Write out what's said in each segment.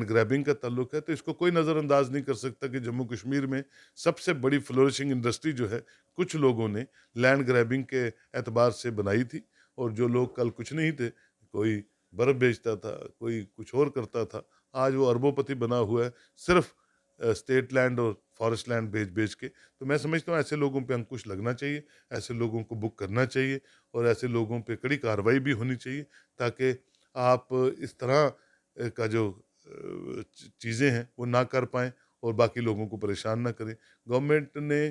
Land grabbing का ताल्लुक है, तो इसको कोई नज़रअंदाज नहीं कर सकता कि जम्मू कश्मीर में सबसे बड़ी फ्लोरिशिंग इंडस्ट्री जो है, कुछ लोगों ने लैंड ग्रैबिंग के एतबार से बनाई थी। और जो लोग कल कुछ नहीं थे, कोई बर्फ़ बेचता था, कोई कुछ और करता था, आज वो अरबोंपति बना हुआ है, सिर्फ़ स्टेट लैंड और फॉरेस्ट लैंड बेच-बेच के। तो मैं समझता हूँ ऐसे लोगों पे अंकुश लगना चाहिए, ऐसे लोगों को बुक करना चाहिए और ऐसे लोगों पे कड़ी कार्रवाई भी होनी चाहिए, ताकि आप इस तरह का जो चीज़ें हैं वो ना कर पाएँ और बाकी लोगों को परेशान ना करें। गवर्नमेंट ने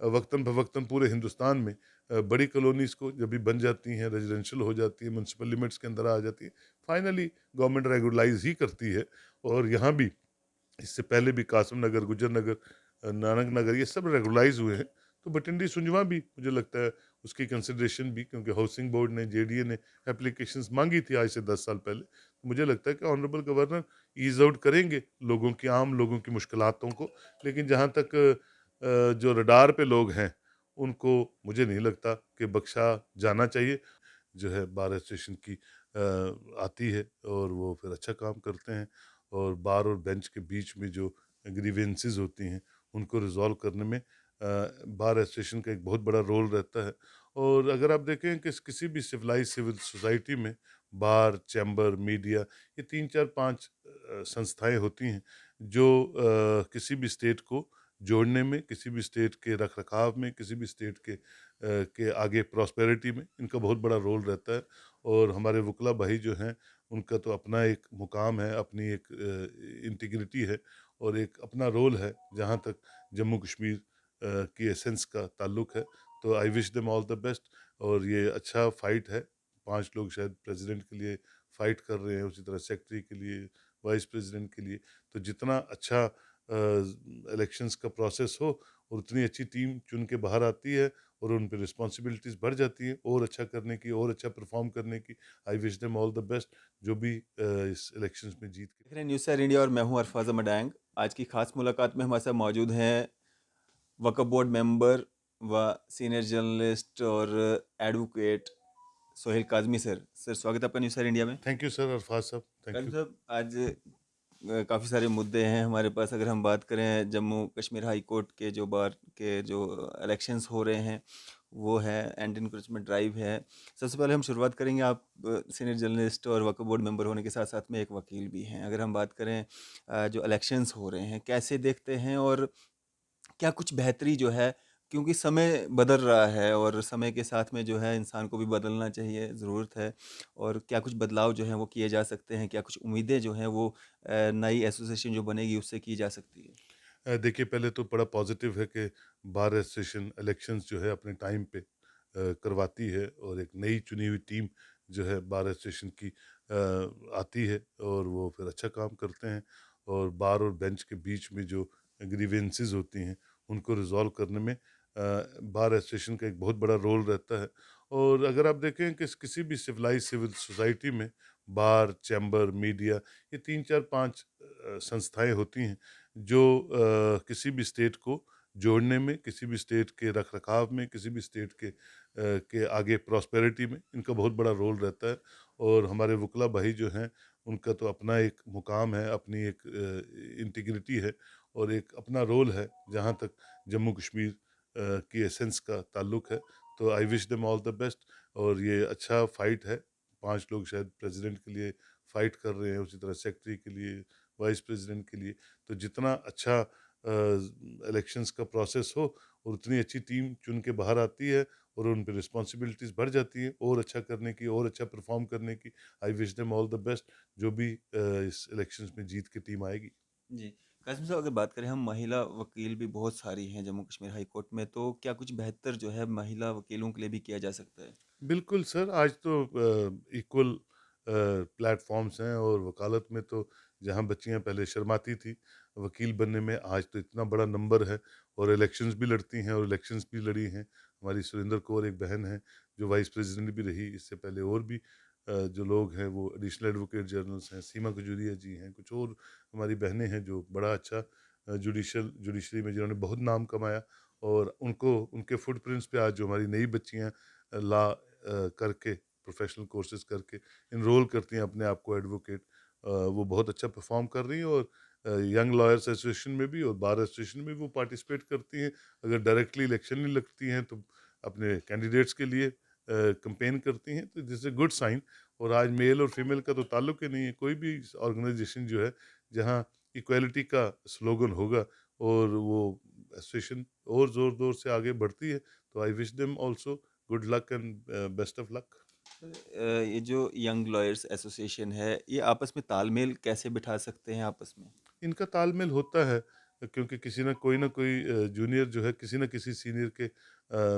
वक्तन-फ़वक्तन पूरे हिंदुस्तान में बड़ी कॉलोनीज़ को जब भी बन जाती हैं, रेज़िडेंशियल हो जाती है, म्युनिसिपल लिमिट्स के अंदर आ जाती है, फाइनली गवर्नमेंट रेगुलराइज़ ही करती है। और यहाँ भी इससे पहले भी कासिम नगर, गुजर नगर, नानक नगर, ये सब रेगुलराइज़ हुए हैं। तो भटिंडी सुंजवां भी मुझे लगता है उसकी कंसिडरेशन भी, क्योंकि हाउसिंग बोर्ड ने, जेडीए ने एप्लीकेशंस माँगी थी आज से 10 साल पहले। तो मुझे लगता है कि ऑनरेबल गवर्नर ईज़ आउट करेंगे लोगों की, आम लोगों की मुश्किलातों को। लेकिन जहाँ तक जो रडार पे लोग हैं, उनको मुझे नहीं लगता कि बख्शा जाना चाहिए। जो है बार एसोसिएशन की आती है और वो फिर अच्छा काम करते हैं। और बार और बेंच के बीच में जो ग्रीवेंसेस होती हैं, उनको रिजॉल्व करने में बार एसोसिएशन का एक बहुत बड़ा रोल रहता है। और अगर आप देखें कि किसी भी सिविलाइज सिविल सोसाइटी में बार, चैम्बर, मीडिया, ये 3 4 5 संस्थाएं होती हैं जो किसी भी स्टेट को जोड़ने में, किसी भी स्टेट के रख रखाव में, किसी भी स्टेट के आगे प्रॉस्पेरिटी में इनका बहुत बड़ा रोल रहता है। और हमारे वकला भाई जो हैं, उनका तो अपना एक मुकाम है, अपनी एक इंटीग्रिटी है और एक अपना रोल है जहाँ तक जम्मू कश्मीर की एसेंस का ताल्लुक है। तो I wish them all the best. और ये अच्छा फाइट है, 5 लोग शायद प्रेसिडेंट के लिए फाइट कर रहे हैं, उसी तरह सेक्रेटरी के लिए, वाइस प्रेसिडेंट के लिए। तो जितना अच्छा इलेक्शंस का प्रोसेस हो और उतनी अच्छी टीम चुन के बाहर आती है और उन पे रिस्पॉन्सिबिलिटीज़ बढ़ जाती हैं और अच्छा करने की और अच्छा परफॉर्म करने की। I wish them all the best, जो भी इस इलेक्शंस में जीत के। देख रहे हैं न्यूज़ सर इंडिया और मैं हूं अरफाज मडैंग। आज की खास मुलाकात में हमारे साथ मौजूद हैं वक्फ बोर्ड मेंबर व सीनियर जर्नलिस्ट और एडवोकेट सोहेल काजमी। सर स्वागत है आपका न्यूज़ सर इंडिया में। थैंक यू सर अरफाज साहब, थैंक काजमी यू। साहब, आज काफ़ी सारे मुद्दे हैं हमारे पास। अगर हम बात करें जम्मू कश्मीर हाई कोर्ट के जो बार के जो इलेक्शंस हो रहे हैं, वो है एंटी इंक्रोचमेंट ड्राइव है। सबसे पहले हम शुरुआत करेंगे, आप सीनियर जर्नलिस्ट और वक्फ बोर्ड मेंबर होने के साथ साथ में एक वकील भी हैं। अगर हम बात करें जो इलेक्शंस हो रहे हैं कैसे देखते हैं, और क्या कुछ बेहतरी जो है, क्योंकि समय बदल रहा है और समय के साथ में जो है इंसान को भी बदलना चाहिए, ज़रूरत है। और क्या कुछ बदलाव जो हैं वो किए जा सकते हैं, क्या कुछ उम्मीदें जो हैं वो नई एसोसिएशन जो बनेगी उससे की जा सकती है? देखिए, पहले तो बड़ा पॉजिटिव है कि बार एसोसिएशन इलेक्शंस जो है अपने टाइम पे करवाती है और एक नई चुनी हुई टीम जो है बार एसोसिएशन की आती है और वो फिर अच्छा काम करते हैं। और बार और बेंच के बीच में जो ग्रीवेंसेस होती हैं, उनको रिजॉल्व करने में बार एसोसिएशन का एक बहुत बड़ा रोल रहता है। और अगर आप देखें कि किसी भी सिविलाइज सिविल सोसाइटी में बार, चैम्बर, मीडिया, ये 3 4 5 संस्थाएं होती हैं जो किसी भी स्टेट को जोड़ने में, किसी भी स्टेट के रख रखाव में, किसी भी स्टेट के आगे प्रॉस्पेरिटी में इनका बहुत बड़ा रोल रहता है। और हमारे वकला भाई जो हैं, उनका तो अपना एक मुकाम है, अपनी एक इंटीग्रिटी है और एक अपना रोल है जहाँ तक जम्मू कश्मीर की एसेंस का ताल्लुक है। तो I wish them all the best. और ये अच्छा फाइट है, 5 लोग शायद प्रेसिडेंट के लिए फाइट कर रहे हैं, उसी तरह सेक्रेटरी के लिए, वाइस प्रेसिडेंट के लिए। तो जितना अच्छा इलेक्शंस का प्रोसेस हो और उतनी अच्छी टीम चुन के बाहर आती है और उन पे रिस्पॉन्सिबिलिटीज़ बढ़ जाती हैं और अच्छा करने की और अच्छा परफॉर्म करने की। I wish them all the best, जो भी इस इलेक्शंस में जीत के टीम आएगी। जी। कासिम साहब, अगर बात करें हम, महिला वकील भी बहुत सारी हैं जम्मू कश्मीर हाई कोर्ट में, तो क्या कुछ बेहतर जो है महिला वकीलों के लिए भी किया जा सकता है? बिल्कुल सर, आज तो इक्वल प्लेटफॉर्म्स हैं और वकालत में तो जहाँ बच्चियाँ पहले शर्माती थी वकील बनने में, आज तो इतना बड़ा नंबर है और इलेक्शंस भी लड़ती हैं और इलेक्शंस भी लड़ी हैं। हमारी सुरेंद्र कौर एक बहन है जो वाइस प्रेसिडेंट भी रही, इससे पहले और भी जो लोग हैं वो एडिशनल एडवोकेट जनरल्स हैं, सीमा कजूरिया जी हैं, कुछ और हमारी बहनें हैं जो बड़ा अच्छा जुडिशरी में जिन्होंने बहुत नाम कमाया। और उनको उनके फुटप्रिंट्स पे आज जो हमारी नई बच्चियाँ ला करके, प्रोफेशनल कोर्सेज करके इनरोल करती हैं अपने आप को एडवोकेट वो बहुत अच्छा परफॉर्म कर रही हैं और यंग लॉयर्स एसोसिएशन में भी और बार एसोसिएशन में भी वो पार्टिसिपेट करती हैं। अगर डायरेक्टली इलेक्शन नहीं लगती हैं तो अपने कैंडिडेट्स के लिए कंपेन करती हैं, तो this is a good sign. और आज मेल और फीमेल का तो ताल्लुक ही नहीं है। कोई भी ऑर्गेनाइजेशन जो है जहाँ इक्वालिटी का स्लोगन होगा और वो एसोसिएशन और ज़ोर-ज़ोर से आगे बढ़ती है, तो I wish them also good luck and best of luck. ये जो यंग लॉयर्स एसोसिएशन है, ये आपस में तालमेल कैसे बिठा सकते हैं आपस में? इनका तालमेल होता है क्योंकि किसी ना कोई जूनियर जो है किसी ना किसी सीनियर के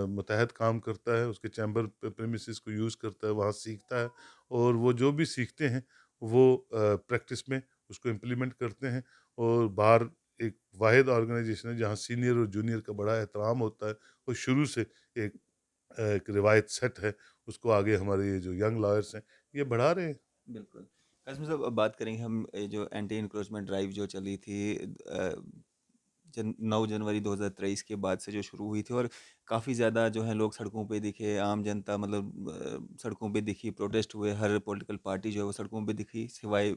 मतहत काम करता है, उसके चैम्बर प्रेमिसेस को यूज़ करता है, वहाँ सीखता है और वो जो भी सीखते हैं वो प्रैक्टिस में उसको इम्प्लीमेंट करते हैं। और बाहर एक वाहिद ऑर्गेनाइजेशन है जहाँ सीनियर और जूनियर का बड़ा एहतराम होता है और शुरू से एक एक रिवायत सेट है, उसको आगे हमारे ये जो यंग लॉयर्स हैं ये बढ़ा रहे हैं। बिल्कुल। कासिम साहब, अब बात करेंगे हम ये जो एंटी इंक्रोचमेंट ड्राइव जो चली थी 9 जनवरी 2023 के बाद से जो शुरू हुई थी, और काफ़ी ज़्यादा जो है लोग सड़कों पे दिखे, आम जनता मतलब सड़कों पे दिखी, प्रोटेस्ट हुए, हर पॉलिटिकल पार्टी जो है वो सड़कों पे दिखी सिवाय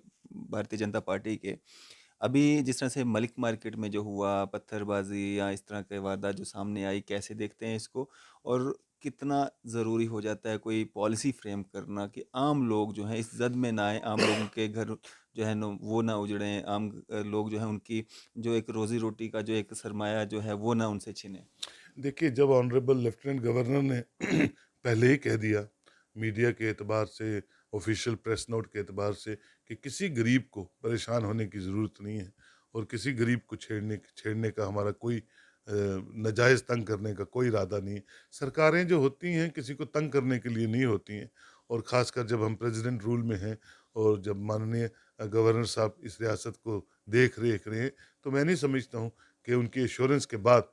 भारतीय जनता पार्टी के। अभी जिस तरह से मलिक मार्केट में जो हुआ, पत्थरबाजी या इस तरह के वारदात जो सामने आई, कैसे देखते हैं इसको? और कितना ज़रूरी हो जाता है कोई पॉलिसी फ्रेम करना कि आम लोग जो हैं इस ज़द में ना आएँ, आम लोगों के घर जो है न वो ना उजड़ें, आम लोग जो हैं उनकी जो एक रोज़ी-रोटी का जो एक सरमाया जो है वो ना उनसे छिने? देखिए, जब ऑनरेबल लेफ्टिनेंट गवर्नर ने पहले ही कह दिया, मीडिया के एतबार से, ऑफिशियल प्रेस नोट के एतबार से, कि किसी गरीब को परेशान होने की ज़रूरत नहीं है और किसी गरीब को छेड़ने का हमारा कोई नाजायज़ तंग करने का कोई इरादा नहीं है। सरकारें जो होती हैं, किसी को तंग करने के लिए नहीं होती हैं और ख़ासकर जब हम प्रेसिडेंट रूल में हैं और जब माननीय गवर्नर साहब इस रियासत को देख-रेख रहे हैं, तो मैं नहीं समझता हूँ कि उनकी एश्योरेंस के बाद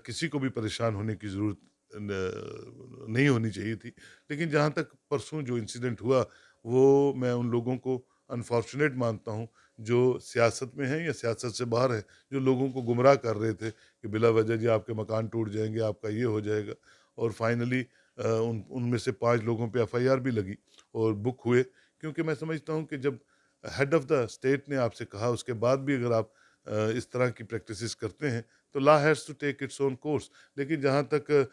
किसी को भी परेशान होने की ज़रूरत नहीं होनी चाहिए थी। लेकिन जहाँ तक परसों जो इंसिडेंट हुआ, वो मैं उन लोगों को अनफॉर्चुनेट मानता हूँ, जो सियासत में हैं या सियासत से बाहर हैं, जो लोगों को गुमराह कर रहे थे कि बिला वजह जी आपके मकान टूट जाएँगे, आपका ये हो जाएगा। और फाइनली उनमें से 5 लोगों पे एफआईआर भी लगी और बुक हुए, क्योंकि मैं समझता हूँ कि जब हेड ऑफ़ द स्टेट ने आपसे कहा, उसके बाद भी अगर आप इस तरह की प्रैक्टिसेस करते हैं, तो law has to take its own course. लेकिन जहाँ तक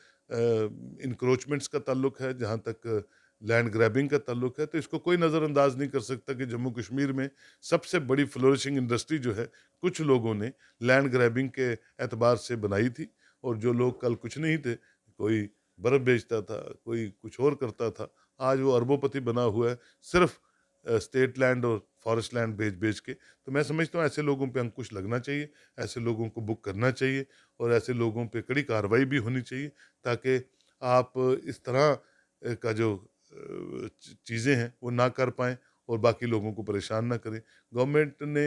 इंक्रोचमेंट्स का ताल्लुक है, जहाँ तक लैंड ग्रैबिंग का ताल्लुक है, तो इसको कोई नज़रअंदाज नहीं कर सकता कि जम्मू कश्मीर में सबसे बड़ी फ्लोरिशिंग इंडस्ट्री जो है, कुछ लोगों ने लैंड ग्रैबिंग के एतबार से बनाई थी। और जो लोग कल कुछ नहीं थे, कोई बर्फ़ बेचता था, कोई कुछ और करता था, आज वो अरबोंपति बना हुआ है, सिर्फ़ स्टेट लैंड और फॉरेस्ट लैंड बेच-बेच के। तो मैं समझता हूँ ऐसे लोगों पे अंकुश लगना चाहिए, ऐसे लोगों को बुक करना चाहिए और ऐसे लोगों पे कड़ी कार्रवाई भी होनी चाहिए, ताकि आप इस तरह का जो चीज़ें हैं वो ना कर पाएँ और बाकी लोगों को परेशान ना करें। गवर्नमेंट ने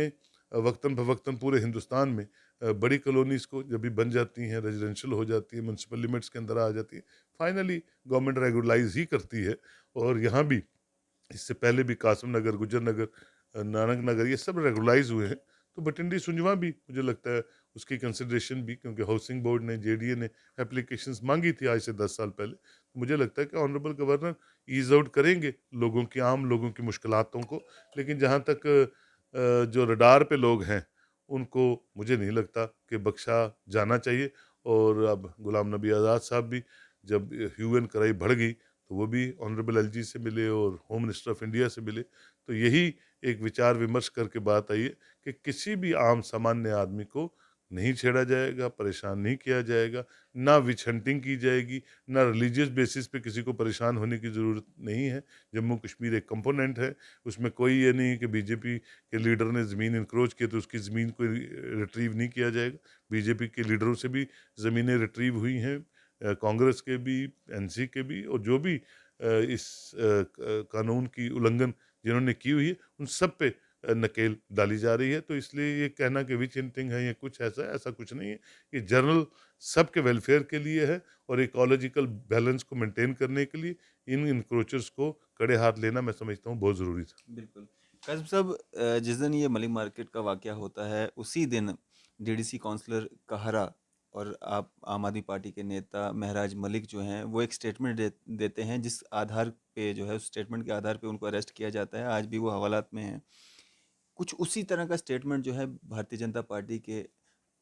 वक्तन-फ़वक्तन पूरे हिंदुस्तान में बड़ी कॉलोनीज़ को जब भी बन जाती हैं, रेज़िडेंशियल हो जाती है, म्युनिसिपल लिमिट्स के अंदर आ जाती है, फाइनली गवर्नमेंट रेगुलराइज़ ही करती है। और यहाँ भी इससे पहले भी कासिम नगर, गुजर नगर, नानक नगर, ये सब रेगुलाइज़ हुए हैं। तो भटिंडी सुंजवा भी मुझे लगता है उसकी कंसिडरेशन भी, क्योंकि हाउसिंग बोर्ड ने, जेडीए ने एप्लीकेशंस माँगी थी आज से 10 साल पहले। तो मुझे लगता है कि ऑनरेबल गवर्नर ईज़ आउट करेंगे लोगों की, आम लोगों की मुश्किलातों को। लेकिन जहाँ तक जो रडार पे लोग हैं, उनको मुझे नहीं लगता कि बख्शा जाना चाहिए। और अब गुलाम नबी आज़ाद साहब भी, जब ह्यू एंड क्राई बढ़ गई, तो वो भी ऑनरेबल एलजी से मिले और होम मिनिस्टर ऑफ इंडिया से मिले। तो यही एक विचार विमर्श करके बात आई है कि किसी भी आम सामान्य आदमी को नहीं छेड़ा जाएगा, परेशान नहीं किया जाएगा, ना विच हंटिंग की जाएगी, ना रिलीजियस बेसिस पे किसी को परेशान होने की ज़रूरत नहीं है। जम्मू कश्मीर एक कंपोनेंट है, उसमें कोई ये नहीं है कि बीजेपी के लीडर ने ज़मीन इंक्रोच की तो उसकी ज़मीन को रिट्रीव नहीं किया जाएगा। बीजेपी के लीडरों से भी ज़मीनें रिट्रीव हुई हैं, कांग्रेस के भी, एनसी के भी, और जो भी इस कानून की उल्लंघन जिन्होंने की हुई है, उन सब पे नकेल डाली जा रही है। तो इसलिए ये कहना कि विच हंटिंग है या कुछ ऐसा है, ऐसा कुछ नहीं है। ये जनरल सबके वेलफेयर के लिए है और इकोलॉजिकल बैलेंस को मेंटेन करने के लिए इन इंक्रोचर्स को कड़े हाथ लेना मैं समझता हूँ बहुत ज़रूरी था। बिल्कुल। कासिम साहब, जिस दिन ये मलिक मार्केट का वाक़या होता है, उसी दिन डीडीसी काउंसलर कहरा और आप आम आदमी पार्टी के नेता महराज मलिक जो हैं, वो एक स्टेटमेंट देते हैं, जिस आधार पे जो है उस स्टेटमेंट के आधार पे उनको अरेस्ट किया जाता है। आज भी वो हवालात में हैं। कुछ उसी तरह का स्टेटमेंट जो है भारतीय जनता पार्टी के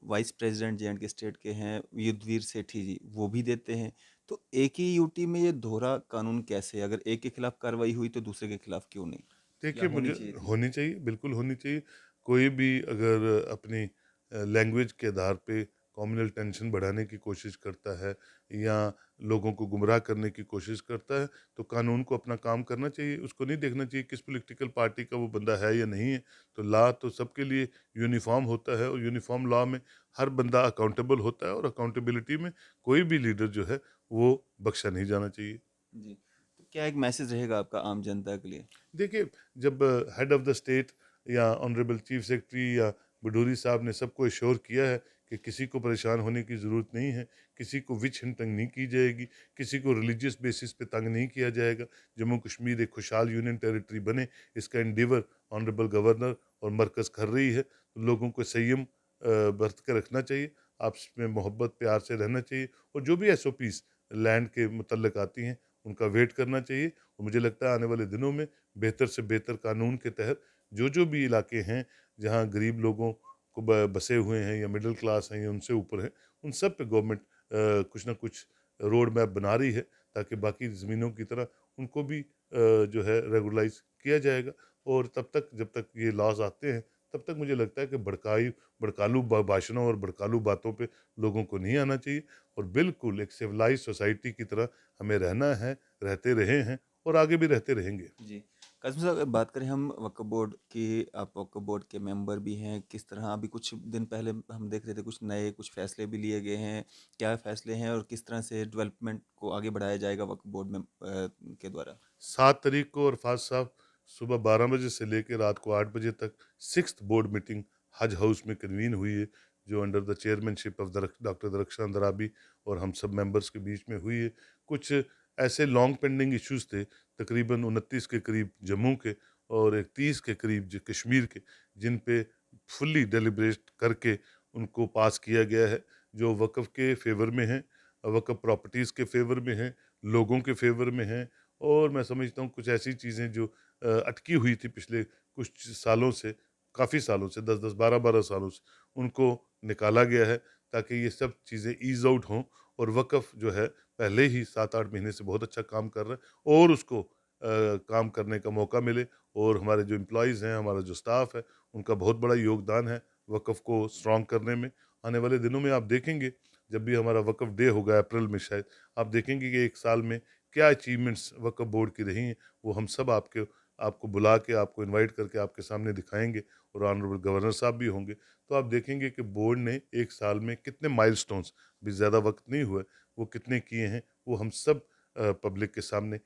वाइस प्रेसिडेंट जे.एंड.के स्टेट के हैं युद्धवीर सेठी जी, वो भी देते हैं। तो एक ही यूटी में ये दोहरा कानून कैसे? अगर एक के खिलाफ कार्रवाई हुई तो दूसरे के खिलाफ क्यों नहीं? या देखिए, होनी मुझे चाहिए थी? होनी चाहिए, बिल्कुल होनी चाहिए। कोई भी अगर अपनी लैंग्वेज के आधार पे कम्युनल टेंशन बढ़ाने की कोशिश करता है या लोगों को गुमराह करने की कोशिश करता है, तो कानून को अपना काम करना चाहिए। उसको नहीं देखना चाहिए किस पॉलिटिकल पार्टी का वो बंदा है या नहीं है। तो लॉ तो सबके लिए यूनिफ़ॉर्म होता है और यूनिफ़ॉर्म लॉ में हर बंदा अकाउंटेबल होता है और अकाउंटेबिलिटी में कोई भी लीडर जो है, वो बख्शा नहीं जाना चाहिए। जी। तो क्या एक मैसेज रहेगा आपका आम जनता के लिए? देखिए, जब हेड ऑफ़ द स्टेट या ऑनरेबल चीफ सेक्रेटरी या भदौरिया साहब ने सबको एश्योर किया है कि किसी को परेशान होने की ज़रूरत नहीं है, किसी को विच हंटिंग नहीं की जाएगी, किसी को रिलीजियस बेसिस पे तंग नहीं किया जाएगा। जम्मू कश्मीर एक खुशहाल यूनियन टेरिटरी बने, इसका एंडेवर ऑनरेबल गवर्नर और मरकज़ कर रही है। तो लोगों को संयम बरत कर रखना चाहिए, आपस में मोहब्बत प्यार से रहना चाहिए और जो भी एसओपीज़ लैंड के मुतल्लिक आती हैं, उनका वेट करना चाहिए। और मुझे लगता है आने वाले दिनों में बेहतर से बेहतर कानून के तहत जो भी इलाके हैं जहाँ गरीब लोगों को बसे हुए हैं या मिडिल क्लास हैं या उनसे ऊपर हैं, उन सब पे गवर्नमेंट कुछ ना कुछ रोड मैप बना रही है ताकि बाकी ज़मीनों की तरह उनको भी जो है रेगुलाइज किया जाएगा। और तब तक जब तक ये लॉज आते हैं तब तक मुझे लगता है कि भड़कालू भाषणों और भड़कालू बातों पे लोगों को नहीं आना चाहिए और बिल्कुल एक सिविलाइज सोसाइटी की तरह हमें रहना है, रहते रहे हैं और आगे भी रहते रहेंगे। जी। कासिम साहब, अगर बात करें हम वक्फ बोर्ड की, आप वक्फ बोर्ड के मेंबर भी हैं, किस तरह अभी कुछ दिन पहले हम देख रहे थे कुछ फैसले भी लिए गए हैं, क्या फैसले हैं और किस तरह से डेवलपमेंट को आगे बढ़ाया जाएगा वक्फ बोर्ड में के द्वारा? 7 तारीख को अरफात साहब सुबह 12 बजे से लेकर रात को 8 बजे तक 6th board meeting Haj house में कन्वीन हुई है, जो under the chairmanship of doctor Darakhshan Andrabi और हम सब मेंबर्स के बीच में हुई है। कुछ ऐसे लॉन्ग पेंडिंग इश्यूज थे, तकरीबन 29 के करीब जम्मू के और एक 30 के करीब कश्मीर के, जिन पे फुल्ली डेलिब्रेट करके उनको पास किया गया है, जो वक़्फ़ के फेवर में हैं, वक़्फ़ प्रॉपर्टीज़ के फेवर में हैं, लोगों के फेवर में हैं। और मैं समझता हूँ कुछ ऐसी चीज़ें जो अटकी हुई थी पिछले कुछ सालों से, काफ़ी सालों से, 10-10, 12-12 सालों से, उनको निकाला गया है ताकि ये सब चीज़ें ईज़ आउट हों और वक़्फ़ जो है पहले ही 7-8 महीने से बहुत अच्छा काम कर रहा है और उसको काम करने का मौका मिले और हमारे जो एम्प्लॉइज़ हैं, हमारा जो स्टाफ़ है, उनका बहुत बड़ा योगदान है वक़्फ़ को स्ट्रॉन्ग करने में। आने वाले दिनों में आप देखेंगे, जब भी हमारा वक़्फ़ डे होगा अप्रैल में शायद, आप देखेंगे कि 1 साल में क्या अचीवमेंट्स वक्फ बोर्ड की रही हैं, वो हम सब आपको बुला के, आपको इनवाइट करके आपके सामने दिखाएँगे और ऑनरेबल गवर्नर साहब भी होंगे। तो आप देखेंगे कि बोर्ड ने 1 साल में कितने माइलस्टोन्स, अभी ज़्यादा वक़्त नहीं हुआ है, वो कितने किए हैं, वो हम सब पब्लिक के सामने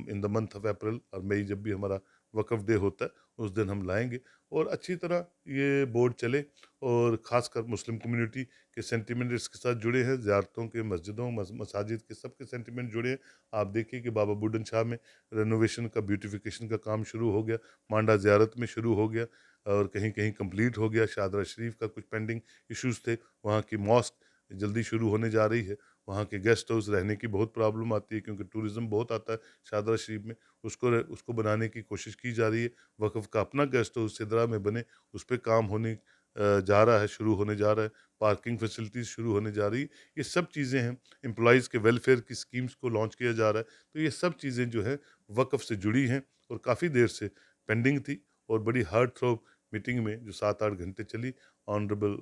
in the month of April और मई जब भी हमारा वक़्फ़ डे होता है, उस दिन हम लाएँगे और अच्छी तरह ये बोर्ड चले और ख़ासकर मुस्लिम कम्युनिटी के सेंटिमेंट इसके साथ जुड़े हैं, ज़ियारतों के, मस्जिदों, मसाजिद के सबके सेंटिमेंट जुड़े हैं। आप देखिए कि बाबा बूढ़न शाह में रेनोवेशन का, ब्यूटिफिकेशन का काम शुरू हो गया, मांडा ज़ियारत में शुरू हो गया और कहीं-कहीं कंप्लीट हो गया। शादरा शरीफ का कुछ पेंडिंग इश्यूज़ थे, वहाँ की मॉस्क जल्दी शुरू होने जा रही है। वहाँ के गेस्ट हाउस रहने की बहुत प्रॉब्लम आती है क्योंकि टूरिज़्म बहुत आता है शादरा शरीफ में, उसको बनाने की कोशिश की जा रही है। वक़्फ़ का अपना गेस्ट हाउस सिदरा में बने, उस पे काम होने जा रहा है, शुरू होने जा रहा है। पार्किंग फैसिलिटीज़ शुरू होने जा रही है। ये सब चीज़ें हैं, एम्प्लॉइज़ के वेलफेयर की स्कीम्स को लॉन्च किया जा रहा है। तो ये सब चीज़ें जो हैं वक़्फ़ से जुड़ी हैं और काफ़ी देर से पेंडिंग थी और बड़ी हार्ट थ्रॉब मीटिंग में जो 7-8 घंटे चली ऑनरेबल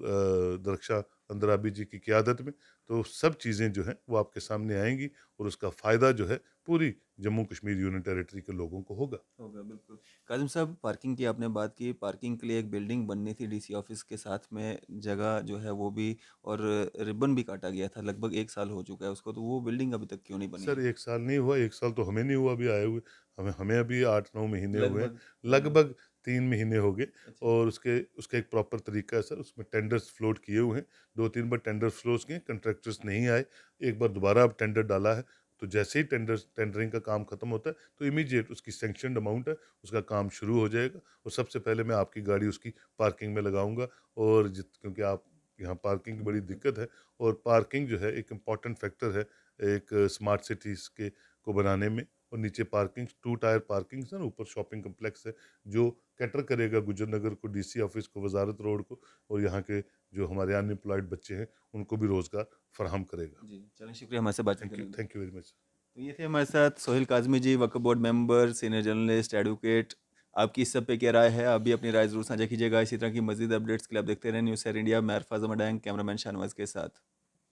दरख्शां अंदराबी जी की क़यादत में, तो सब चीज़ें जो हैं वो आपके सामने आएँगी और उसका फ़ायदा जो है पूरी जम्मू कश्मीर यूनियन टेरिटरी के लोगों को होगा। होगा, बिल्कुल। काज़िम साहब, पार्किंग की आपने बात की, पार्किंग के लिए एक बिल्डिंग बननी थी डीसी ऑफ़िस के साथ में, जगह जो है वो भी, और रिबन भी काटा गया था, लगभग 1 साल हो चुका है उसको, तो वो बिल्डिंग अभी तक क्यों नहीं बनी सर है? 1 साल नहीं हुआ, 1 साल तो हमें नहीं हुआ अभी आए हुए। हमें हमें अभी 8-9 महीने हुए हैं, लगभग लगभग। लगभग 3 महीने हो गए अच्छा। और उसके उसका एक प्रॉपर तरीका है सर, उसमें टेंडर्स फ्लोट किए हुए हैं। 2-3 बार टेंडर्स फ्लोट किए, कॉन्ट्रैक्टर्स नहीं आए। एक बार दोबारा अब टेंडर डाला है, तो जैसे ही टेंडरिंग का काम खत्म होता है, तो इमीडिएट उसकी सैंक्शन्ड अमाउंट है, उसका काम शुरू हो जाएगा और सबसे पहले मैं आपकी गाड़ी उसकी पार्किंग में लगाऊँगा और क्योंकि आप यहाँ पार्किंग की बड़ी बिल्कुल। दिक्कत है और पार्किंग जो है एक इम्पॉर्टेंट फैक्टर है एक स्मार्ट सिटीज़ को बनाने में। और नीचे पार्किंग 2 टायर पार्किंग्स है, ऊपर शॉपिंग कॉम्प्लेक्स है जो कैटर करेगा गुजर नगर को, डीसी ऑफिस को, वजारत रोड को, और यहाँ के जो हमारे अनएम्प्लॉयड बच्चे हैं उनको भी रोज़गार फराहम करेगा। जी, चलिए शुक्रिया हमारे साथ बातचीत करने के लिए। Thank you very much. तो ये थे हमारे साथ Sohail Kazmi ji, Waqf board member, senior journalist, advocate. आपकी इस सब पे क्या राय है? आप भी अपनी राय ज़रूर साझा कीजिएगा। इसी तरह की मज़ीद अपडेट्स के लिए आप देखते रहें न्यूज़ सैर इंडिया। मैं अरफाज़ अहमद, कैमरामैन शाहनवाज़ के साथ।